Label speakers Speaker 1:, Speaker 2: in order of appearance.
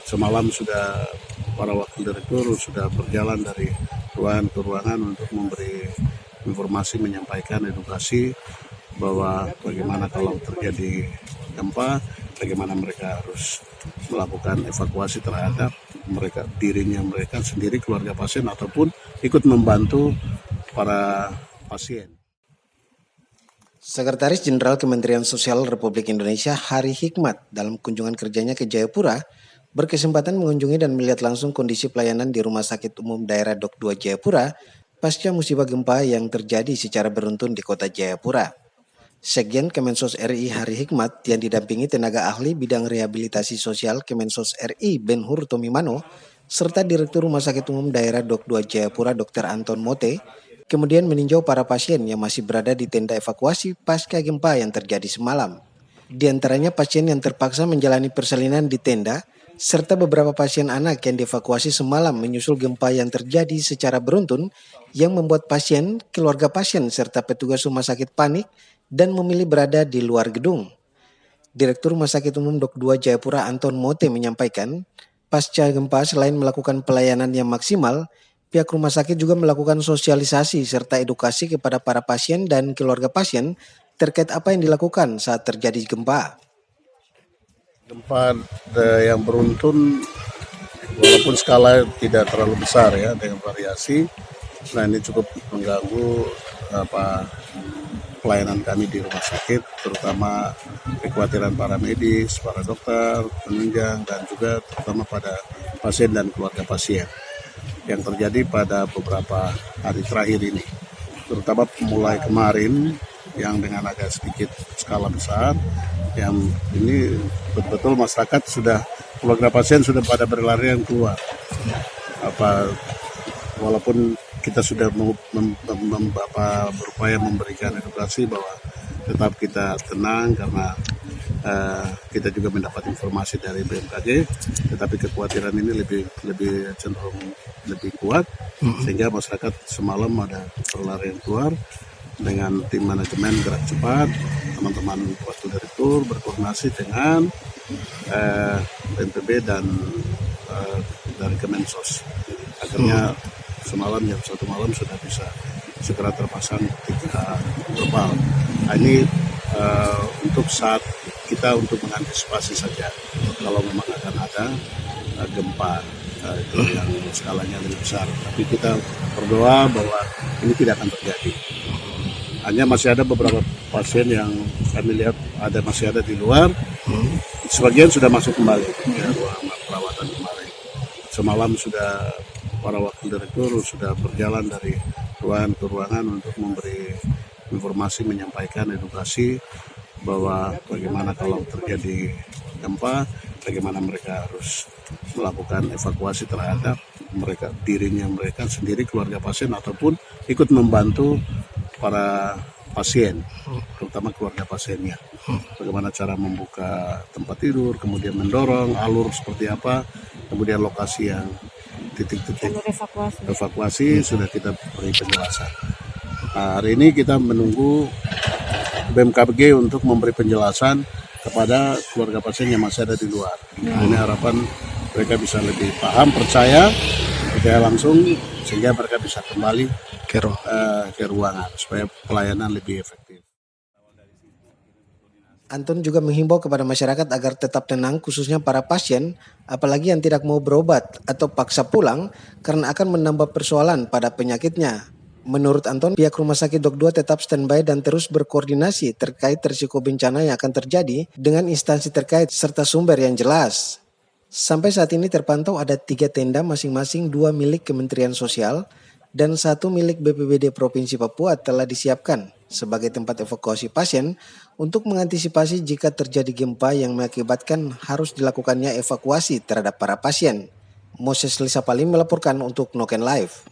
Speaker 1: semalam sudah para wakil direktur sudah berjalan dari ruangan ke ruangan untuk memberi informasi, menyampaikan edukasi bahwa bagaimana kalau terjadi gempa, bagaimana mereka harus melakukan evakuasi terhadap dirinya mereka sendiri, keluarga pasien, ataupun ikut membantu para pasien.
Speaker 2: Sekretaris Jenderal Kementerian Sosial Republik Indonesia Hari Hikmat dalam kunjungan kerjanya ke Jayapura berkesempatan mengunjungi dan melihat langsung kondisi pelayanan di Rumah Sakit Umum Daerah Dok 2 Jayapura pasca musibah gempa yang terjadi secara beruntun di kota Jayapura. Sekjen Kemensos RI Hari Hikmat yang didampingi tenaga ahli bidang rehabilitasi sosial Kemensos RI Ben-Hur Tomimano serta Direktur Rumah Sakit Umum Daerah Dok 2 Jayapura Dr. Anton Mote kemudian meninjau para pasien yang masih berada di tenda evakuasi pasca gempa yang terjadi semalam. Di antaranya pasien yang terpaksa menjalani persalinan di tenda, serta beberapa pasien anak yang dievakuasi semalam menyusul gempa yang terjadi secara beruntun yang membuat pasien, keluarga pasien, serta petugas rumah sakit panik dan memilih berada di luar gedung. Direktur Rumah Sakit Umum Dok 2 Jayapura Anton Mote menyampaikan, pasca gempa selain melakukan pelayanan yang maksimal, pihak rumah sakit juga melakukan sosialisasi serta edukasi kepada para pasien dan keluarga pasien terkait apa yang dilakukan saat terjadi gempa.
Speaker 1: Gempa yang beruntun walaupun skala tidak terlalu besar ya dengan variasi, nah ini cukup mengganggu pelayanan kami di rumah sakit, terutama kekhawatiran para medis, para dokter, penunjang, dan juga terutama pada pasien dan keluarga pasien yang terjadi pada beberapa hari terakhir ini, terutama mulai kemarin yang dengan agak sedikit skala besar, yang ini betul-betul masyarakat sudah, keluarga pasien sudah pada berlarian keluar. Walaupun kita sudah berupaya memberikan edukasi bahwa tetap kita tenang karena kita juga mendapat informasi dari BMKG, tetapi kekhawatiran ini lebih cenderung lebih kuat, sehingga masyarakat semalam ada berlarian keluar dengan tim manajemen gerak cepat, teman-teman wakil direktur berkoordinasi dengan BNPB dan dari Kemensos. Akhirnya semalam jam 1 malam sudah bisa segera terpasang 3 global. Nah, ini untuk saat kita untuk mengantisipasi saja kalau memang akan ada gempa itu yang skalanya lebih besar. Tapi kita berdoa bahwa ini tidak akan terjadi. Hanya masih ada beberapa pasien yang kami lihat masih ada di luar. Sebagian sudah masuk kembali ke ruang perawatan kemarin. Semalam sudah para wakil direktur sudah berjalan dari ruangan ke ruangan untuk memberi informasi, menyampaikan edukasi bahwa bagaimana kalau terjadi gempa, bagaimana mereka harus melakukan evakuasi terhadap dirinya mereka sendiri, keluarga pasien, ataupun ikut membantu para pasien, terutama keluarga pasiennya. Bagaimana cara membuka tempat tidur, kemudian mendorong alur seperti apa, kemudian lokasi yang titik-titik evakuasi sudah kita beri penjelasan. Hari ini kita menunggu BMKG untuk memberi penjelasan kepada keluarga pasien yang masih ada di luar. Nah, ini harapan mereka bisa lebih paham, percaya langsung, sehingga mereka bisa kembali ke ruangan supaya pelayanan lebih efektif.
Speaker 2: Anton juga menghimbau kepada masyarakat agar tetap tenang, khususnya para pasien, apalagi yang tidak mau berobat atau paksa pulang karena akan menambah persoalan pada penyakitnya. Menurut Anton, pihak Rumah Sakit Dok 2 tetap standby dan terus berkoordinasi terkait risiko bencana yang akan terjadi dengan instansi terkait serta sumber yang jelas. Sampai saat ini terpantau ada 3 tenda masing-masing, 2 milik Kementerian Sosial dan 1 milik BPBD Provinsi Papua telah disiapkan sebagai tempat evakuasi pasien untuk mengantisipasi jika terjadi gempa yang mengakibatkan harus dilakukannya evakuasi terhadap para pasien. Moses Lisapalim melaporkan untuk Noken Live.